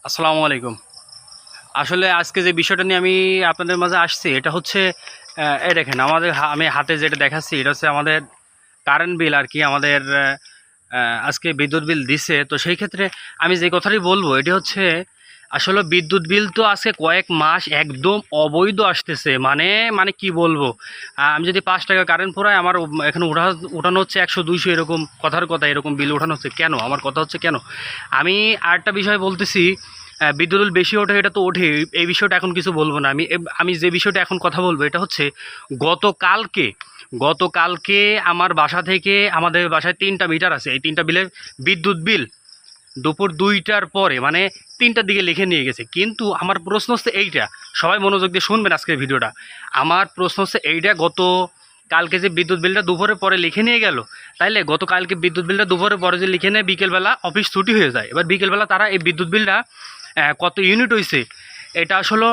আসসালামু আলাইকুম। আসলে আজকে যে বিষয়টা নিয়ে আমি আপনাদের মাঝে আসছি এটা হচ্ছে এই দেখেন আমাদের আমি হাতে যেটা দেখাচ্ছি এটা হচ্ছে আমাদের কারেন্ট বিল আর কি আমাদের আজকে বিদ্যুৎ বিল দিছে। তো সেই ক্ষেত্রে আমি যে কথাটি বলবো এটি হচ্ছে আসলে বিদ্যুৎ বিল তো আজকে কয়েক মাস একদম অবৈধ আসতেছে। মানে মানে কি বলবো, আমি যদি 5 টাকা কারেন্ট পোড়াই আমার এখানে উঠানো হচ্ছে 100 200 এরকম কথার কথা এরকম বিল ওঠানো হচ্ছে কেন? আমার কথা হচ্ছে কেন? আমি আরেকটা বিষয় বলতেছি, বিদ্যুৎ বিল বেশি ওঠে এটা তো ওঠে, এই বিষয়টা এখন কিছু বলবো না। আমি যে বিষয়টা এখন কথা বলবো এটা হচ্ছে গতকালকে গতকালকে আমার বাসা থেকে আমাদের বাসায় 3টা মিটার আছে, এই 3টা বিলের বিদ্যুৎ বিল দুপুর 2টার পরে মানে 3টার দিকে লিখে নিয়ে গেছে। কিন্তু আমার প্রশ্ন হচ্ছে এইটা, সবাই মনোযোগ দিয়ে শুনবেন আজকের ভিডিওটা। আমার প্রশ্ন হচ্ছে এইটা, কালকে যে বিদ্যুৎ বিলটা দুপুরের পরে লিখে নিয়ে গেল, তাইলে গতকালকে বিদ্যুৎ বিলটা দুপুরের পরে যে লিখে নেয় বিকেলবেলা অফিস ছুটি হয়ে যায়। এবার বিকেলবেলা তারা এই বিদ্যুৎ বিলটা কত ইউনিট হয়েছে এটা আসলে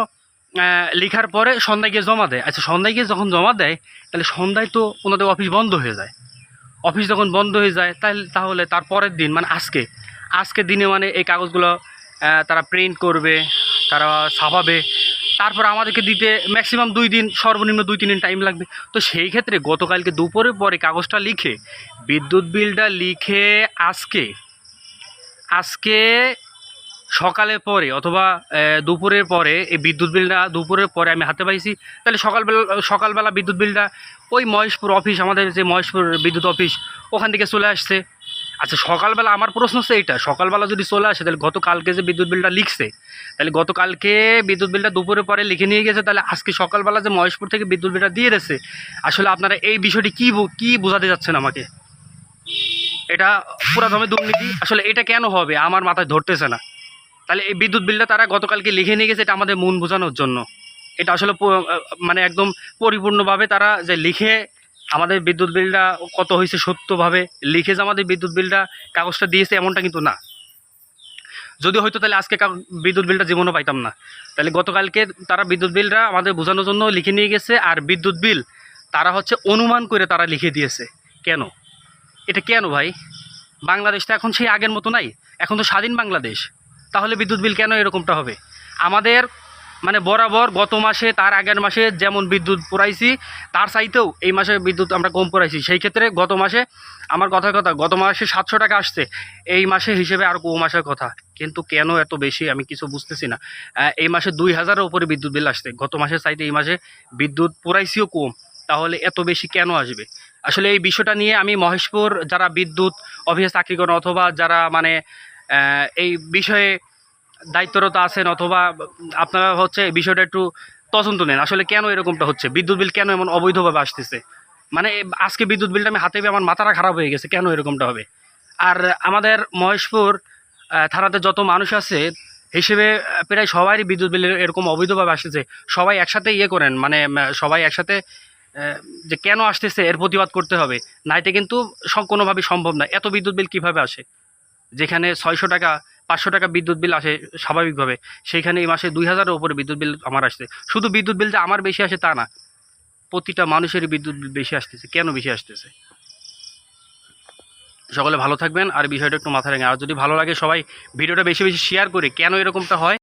লেখার পরে সন্ধ্যায় গিয়ে জমা দেয়। আচ্ছা, সন্ধ্যায় গিয়ে যখন জমা দেয় তাহলে সন্ধ্যায় তো ওনাদের অফিস বন্ধ হয়ে যায়। অফিস যখন বন্ধ হয়ে যায় তাহলে তার পরের দিন মানে আজকে দিনে মানে এই কাগজগুলো তারা প্রিন্ট করবে, তারা ছাপাবে, তারপর আমাদেরকে দিতে ম্যাক্সিমাম 2 দিন, সর্বনিম্ন 2-3 দিন টাইম লাগবে। তো সেই ক্ষেত্রে গতকালকে দুপুরের পরে কাগজটা লিখে বিদ্যুৎ বিলটা লিখে আজকে আজকে সকালের পরে অথবা দুপুরের পরে এই বিদ্যুৎ বিলটা দুপুরের পরে আমি হাতে পাইছি, তাহলে সকালবেলা বিদ্যুৎ বিলটা ওই মহেশপুর অফিস, আমাদের যে মহেশপুর বিদ্যুৎ অফিস ওখান থেকে চলে আসছে। আচ্ছা, সকালবেলা আমার প্রশ্ন হচ্ছে এইটা, সকালবেলা যদি চলে আসে তাহলে গতকালকে যে বিদ্যুৎ বিলটা লিখছে, তাহলে গতকালকে বিদ্যুৎ বিলটা দুপুরের পরে লিখে নিয়ে গেছে, তাহলে আজকে সকালবেলা যে মহেশপুর থেকে বিদ্যুৎ বিলটা দিয়ে দিয়েছে, আসলে আপনারা এই বিষয়টি কী বোঝাতে যাচ্ছেন আমাকে? এটা পুরো দমে দুর্নীতি। আসলে এটা কেন হবে আমার মাথায় ধরতেছে না। তাহলে এই বিদ্যুৎ বিলটা তারা গতকালকে লিখে নিয়ে গেছে এটা আমাদের মন বোঝানোর জন্য। এটা আসলে মানে একদম পরিপূর্ণভাবে তারা যে লিখে আমাদের বিদ্যুৎ বিলটা কত হয়েছে সত্যভাবে লিখে যে আমাদের বিদ্যুৎ বিলটা কাগজটা দিয়েছে এমনটা কিন্তু না। যদি হয়তো তাহলে আজকে বিদ্যুৎ বিলটা জীবনও পাইতাম না। তাহলে গতকালকে তারা বিদ্যুৎ বিলটা আমাদের বোঝানোর জন্য লিখে নিয়ে গেছে, আর বিদ্যুৎ বিল তারা হচ্ছে অনুমান করে তারা লিখে দিয়েছে। কেন? এটা কেন ভাই? বাংলাদেশটা এখন সেই আগের মতো নাই, এখন তো স্বাধীন বাংলাদেশ। তাহলে বিদ্যুৎ বিল কেন এরকমটা হবে? আমাদের মানে বরাবর গত মাসে তার আগের মাসে যেমন বিদ্যুৎ পুরাইছি তার চাইতেও এই মাসে বিদ্যুৎ আমরা কম পুরাইছি। সেই ক্ষেত্রে গত মাসে আমার কথার কথা গত মাসে 700 টাকা আসছে, এই মাসে হিসেবে আর কম আসার কথা। কিন্তু কেন এত বেশি আমি কিছু বুঝতেছি না। এই মাসে 2000-এর উপরে বিদ্যুৎ বিল আসছে, গত মাসের চাইতে এই মাসে বিদ্যুৎ পুরাইছিও কম, তাহলে এত বেশি কেন আসবে? আসলে এই বিষয়টা নিয়ে আমি মহেশপুর যারা বিদ্যুৎ অফিসে চাকরি করেন অথবা যারা মানে এই বিষয়ে দায়িত্বরত আছেন অথবা আপনারা হচ্ছে এই বিষয়টা একটু তদন্ত নেন। আসলে কেন এরকমটা হচ্ছে? বিদ্যুৎ বিল কেন এমন অবৈধভাবে আসতেছে? মানে আজকে বিদ্যুৎ বিলটা আমি হাতে পেয়ে আমার মাথাটা খারাপ হয়ে গেছে, কেন এরকমটা হবে? আর আমাদের মহেশপুর থানাতে যত মানুষ আছে হিসেবে প্রায় সবারই বিদ্যুৎ বিল এরকম অবৈধভাবে আসতেছে। সবাই একসাথে করেন, মানে সবাই একসাথে যে কেন আসতেছে এর প্রতিবাদ করতে হবে, নাইতে কিন্তু কোনোভাবেই সম্ভব না। এত বিদ্যুৎ বিল কীভাবে আসে? যেখানে 600 টাকা 500 টাকা বিদ্যুৎ বিল আসে স্বাভাবিকভাবে, সেইখানে এই মাসে 2000-এর উপরে বিদ্যুৎ বিল আমার আসছে। শুধু বিদ্যুৎ বিল যে আমার বেশি আসে তা না, প্রতিটা মানুষেরই বিদ্যুৎ বিল বেশি আসতেছে। কেন বেশি আসতেছে? সকলে ভালো থাকবেন আর বিষয়টা একটু মাথায় রাখবেন। আর যদি ভালো লাগে সবাই ভিডিওটা বেশি বেশি শেয়ার করে কেন এরকমটা হয়